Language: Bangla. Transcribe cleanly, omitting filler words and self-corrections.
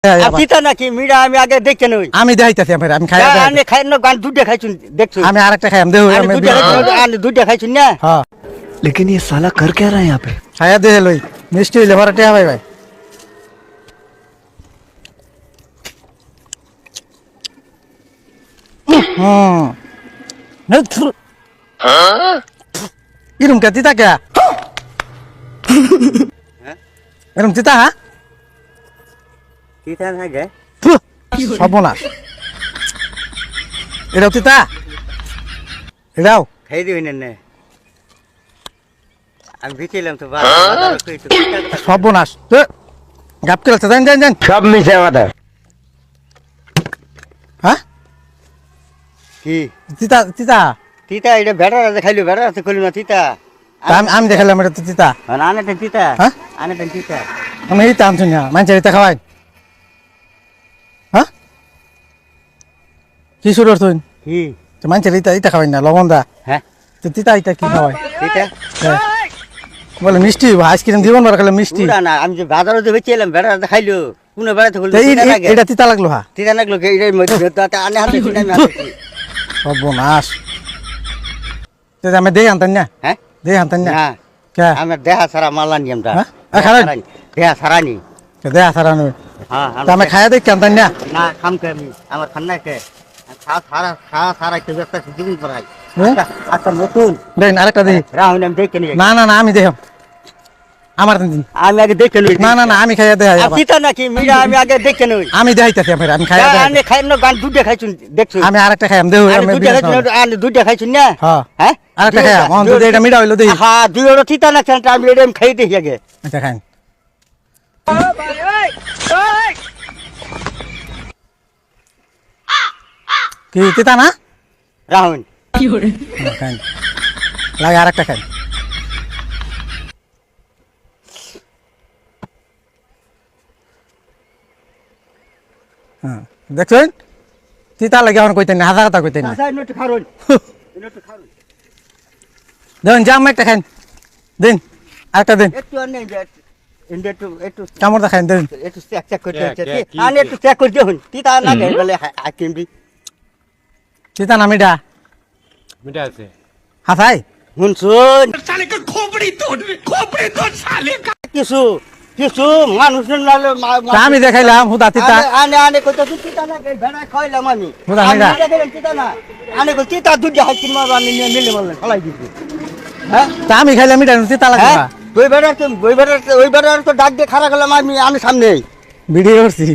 তিতা নাকি মিড়া আমি আগে দেখে নই আমি দেখাইতাছি আমি আমি খাই আমি খাই না গান দুইটা খাইছুন দেখছো আমি আরেকটা খাইম দেহ আমি দুইটা খাইছুন না হ্যাঁ लेकिन ये साला कर क्या रहा है यहाँ पे। খাইয়া দেহে লই মিষ্টি হইলে ভরা টিয়া ভাই ভাই ইরম কে তিতা কে এরম তিতা হ্যাঁ তিতা থাকে সর্বনাশ এটাও তিতা এটাও খাই দিবি না আমি ভিছিলাম তো সর্বনাশ গাপ করে যান যান যান সব মিশে কথা হ্যাঁ কি তিতা তিতা তিতা এটা বেড়া আছে খাইলো বেড়া আছে কইলো না তিতা আমি দেখালাম এটা তো তিতা আনেটা তিতা হ্যাঁ আনেটা তিতা আমি এই টানছি না মানুষের এটা খাওয়াই হ্যাঁ কি শুরু করছেন কি তো মানুষের এটা এটা খাওয়াই না লবণ দা হ্যাঁ তো তিতা এটা কি খাওয়াই তিতা বলে মিষ্টি আইসক্রিম দিবন বড় খেলে মিষ্টি পুরা না আমি যে বাজারে যে বেচেলাম বেড়া আছে খাইলো কোন বেড়াতে কইলো তো তিতা লাগে এটা তিতা লাগলো হ্যাঁ তিতা লাগলো এটার মধ্যে তাতে আনে হাতে কিনে আমি হাতে সর্বনাশ তো আমি দেই আনতেন না হ্যাঁ দেই আনতেন না না কে আমার দেহা সারা মালা নি আমরা হ্যাঁ? খারাপ? দেহা সারা নি দেই আসার আনবে হ্যাঁ তো আমি খাইয়া দেই আনতেন না না খাম কে আমি আমার খান্না কে খাওয়া সারা কে ব্যস্ত জীবন পড়াই হ্যাঁ? আচ্ছা নতুন দেন আরেকটা দেই রাহুল আমি দেখে নিয়ে না না না আমি দেখাম আমার দিন আমি আগে দেখে নিই না না না আমি খাইয়া দেখাই আবার। তিতা নাকি মিড়া আমি আগে দেখে নিই আমি দেখাইতাছি আমি খাইয়া দেখাই আমি খাই না গান দুইটা খাইছুন দেখছো আমি আরেকটা খাইম দেহ আমি দুইটা খাইছুন আমি দুইটা খাইছুন না হ্যাঁ হ্যাঁ আরেকটা খাইয়া মন তো এটা মিডা হইলো দেই হ্যাঁ দুই ওর তিতা না কেন আমি এটা খাই দেখি আগে আচ্ছা খাইন কি তিতা না রাহুল খাইন লাগে আরেকটা খাইন হ্যাঁ দেখছেন তিতা লাগে এখন কইতেন না হাজার কথা কইতেন না আচ্ছা নটু খারুন নটু খারুন দেন জাম একটা খাইন দিন আরেকটা দিন একটু আনে একটু একটু কামড় দেখাইন দিন একটু চেক করতে হচ্ছে আনে একটু চেক করে দেখুন তিতা না গেল বলে হাকিম দি তিতা না মিডা মিটা আছে হাসাই শুনছুন কিছু কিছু মানুষ নালে তা আমি দেখাইলাম হুদা তিতা আনে আনে কত তিতা না ভেড়া খাইলাম আমি বুঝা নাই না। তিতা না আনে কই তিতা দুধ হাকিম মার আমি নিয়ে মিলে বললেন ফলাই দিছি হ্যাঁ তা আমি খাইলাম মিডা তিতা লাগে হ্যাঁ ওই বেড়ার তো ডাক দিয়ে খারাপ গেলাম আমি সামনে ভিডিও করছি